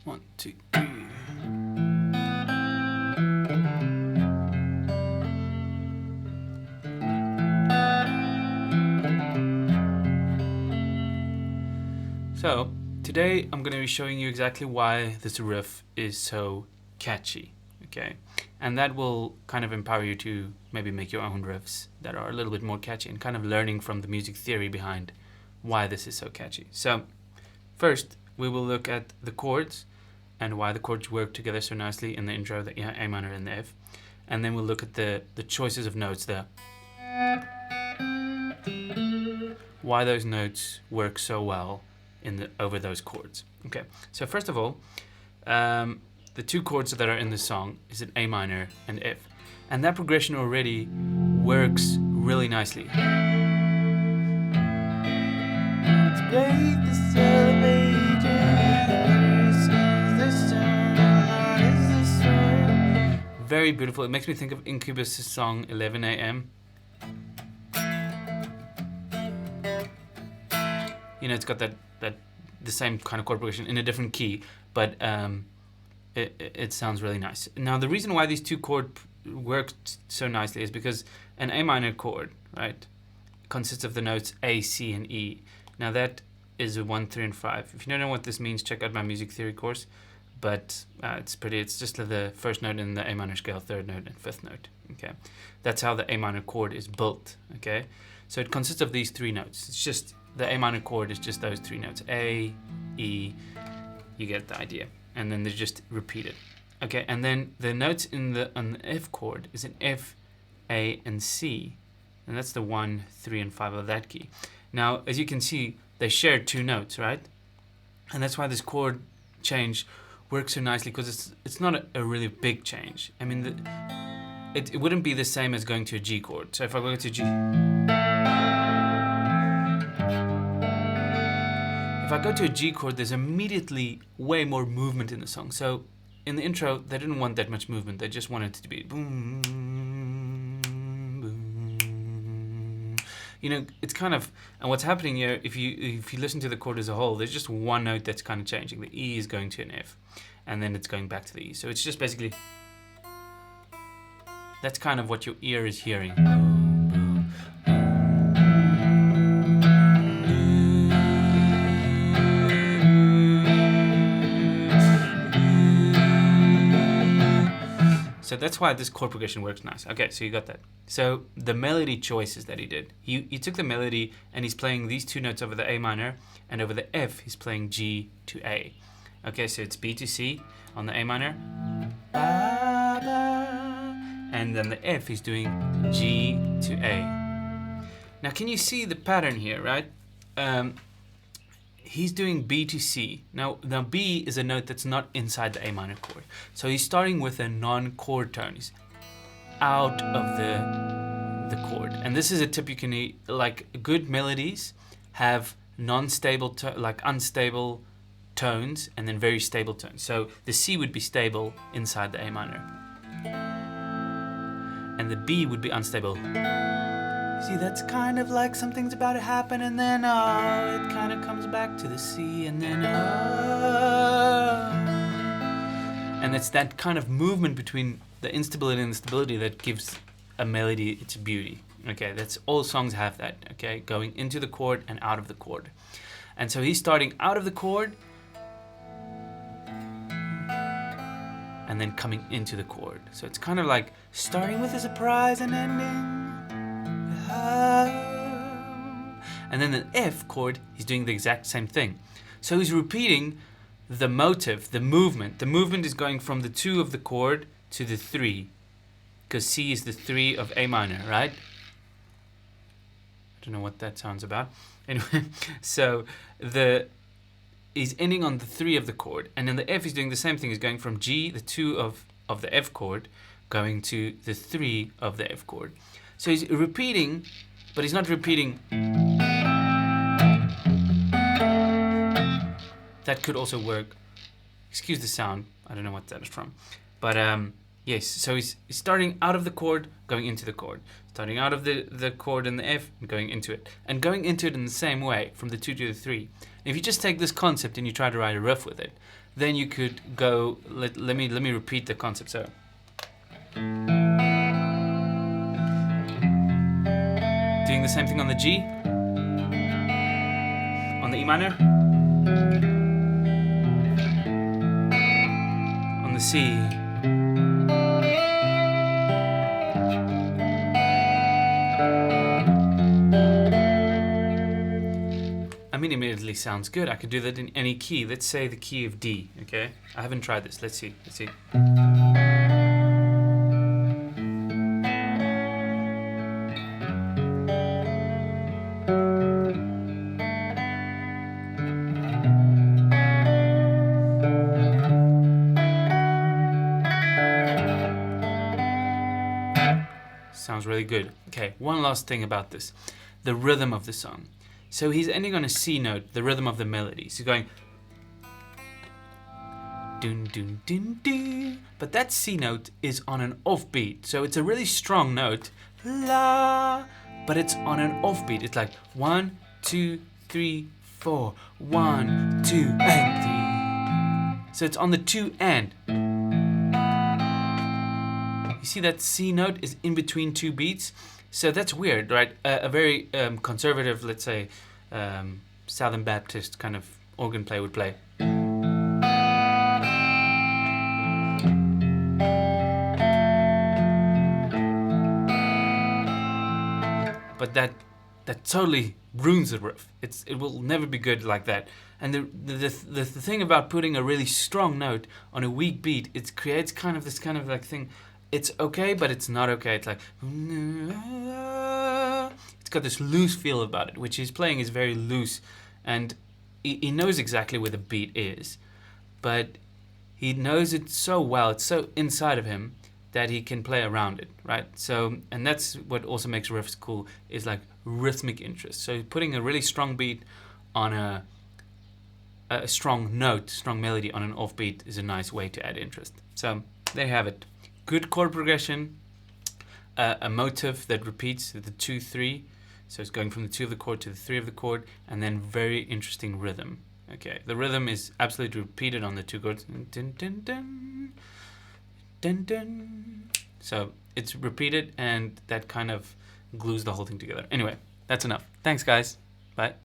1, 2, 3. So, today I'm going to be showing you exactly why this riff is so catchy, okay? And that will kind of empower you to maybe make your own riffs that are a little bit more catchy and kind of learning from the music theory behind why this is so catchy. So, first, we will look at the chords and why the chords work together so nicely in the intro, the A minor and the F. And then we'll look at the choices of notes, why those notes work so well over those chords. Okay, so first of all, the two chords that are in the song is an A minor and F, and that progression already works really nicely. Very beautiful. It makes me think of Incubus' song 11 AM. You know, it's got the same kind of chord progression in a different key, but it sounds really nice. Now, the reason why these two chords work so nicely is because an A minor chord, right, consists of the notes A, C, and E. Now, that is a 1, 3, and 5. If you don't know what this means, check out my music theory course. But it's just the first note in the A minor scale, third note, and fifth note. Okay, that's how the A minor chord is built. Okay, so it consists of these three notes. It's just the A minor chord is just those three notes, A, E. You get the idea, and then they're just repeated. Okay, and then the notes on the F chord is an F, A, and C, and that's the 1, 3, and 5 of that key. Now, as you can see, they share two notes, right? And that's why this chord change works so nicely, because it's not a really big change. I mean, it wouldn't be the same as going to a G chord. So if I go to G, if I go to a G chord, there's immediately way more movement in the song. So in the intro, they didn't want that much movement. They just wanted it to be boom, boom. You know, it's kind of, and what's happening here, if you listen to the chord as a whole, there's just one note that's kind of changing. The E is going to an F, and then it's going back to the E. So it's just basically, that's kind of what your ear is hearing. So that's why this chord progression works nice. Okay, so you got that. So the melody choices that he did. He took the melody and he's playing these two notes over the A minor, and over the F he's playing G to A. Okay, so it's B to C on the A minor. And then the F he's doing G to A. Now can you see the pattern here, right? He's doing B to C. Now B is a note that's not inside the A minor chord. So he's starting with a non-chord tone. He's out of the chord. And this is a tip you can, like, good melodies have non-stable, like unstable tones, and then very stable tones. So the C would be stable inside the A minor, and the B would be unstable. See, that's kind of like something's about to happen, and then it kind of comes back to the C, and then and it's that kind of movement between the instability and the stability that gives a melody its beauty. Okay, that's all songs have that. Okay, going into the chord and out of the chord, and so he's starting out of the chord and then coming into the chord. So it's kind of like starting with a surprise and ending. And then the F chord, he's doing the exact same thing. So he's repeating the motive, the movement. The movement is going from the 2 of the chord to the 3, because C is the 3 of A minor, right? I don't know what that sounds about. Anyway, so he's ending on the 3 of the chord, and then the F is doing the same thing. He's going from G, the 2 of the F chord, going to the 3 of the F chord. So he's repeating, but he's not repeating. That could also work. Excuse the sound. I don't know what that is from. But yes, so he's starting out of the chord, going into the chord. Starting out of the chord in the F, and going into it. And going into it in the same way, from the 2 to the 3. If you just take this concept and you try to write a riff with it, then you could go. Let me repeat the concept. So. Doing the same thing on the G, on the E minor, on the C, I mean, immediately sounds good. I could do that in any key. Let's say the key of D, okay? I haven't tried this. Let's see. Sounds really good. Okay, one last thing about this. The rhythm of the song. So he's ending on a C note, the rhythm of the melody. So he's going dun dun dun dun. But that C note is on an offbeat. So it's a really strong note. La, but it's on an offbeat. It's like 1, 2, 3, 4. 1, 2, and 3. So it's on the 2 and. You see that C note is in between 2 beats? So that's weird, right? A very conservative, let's say, Southern Baptist kind of organ player would play. But that totally ruins the riff. It will never be good like that. And the thing about putting a really strong note on a weak beat, it creates kind of this kind of like thing. It's okay, but it's not okay. It's like it's got this loose feel about it, which his playing is very loose, and he knows exactly where the beat is, but he knows it so well. It's so inside of him that he can play around it, right? So, and that's what also makes riffs cool, is like rhythmic interest. So putting a really strong beat on a strong note, strong melody on an offbeat is a nice way to add interest. So there you have it. Good chord progression, a motive that repeats the 2, 3. So it's going from the 2 of the chord to the 3 of the chord, and then very interesting rhythm. Okay, the rhythm is absolutely repeated on the 2 chords. Dun, dun, dun, dun, dun. So it's repeated, and that kind of glues the whole thing together. Anyway, that's enough. Thanks, guys. Bye.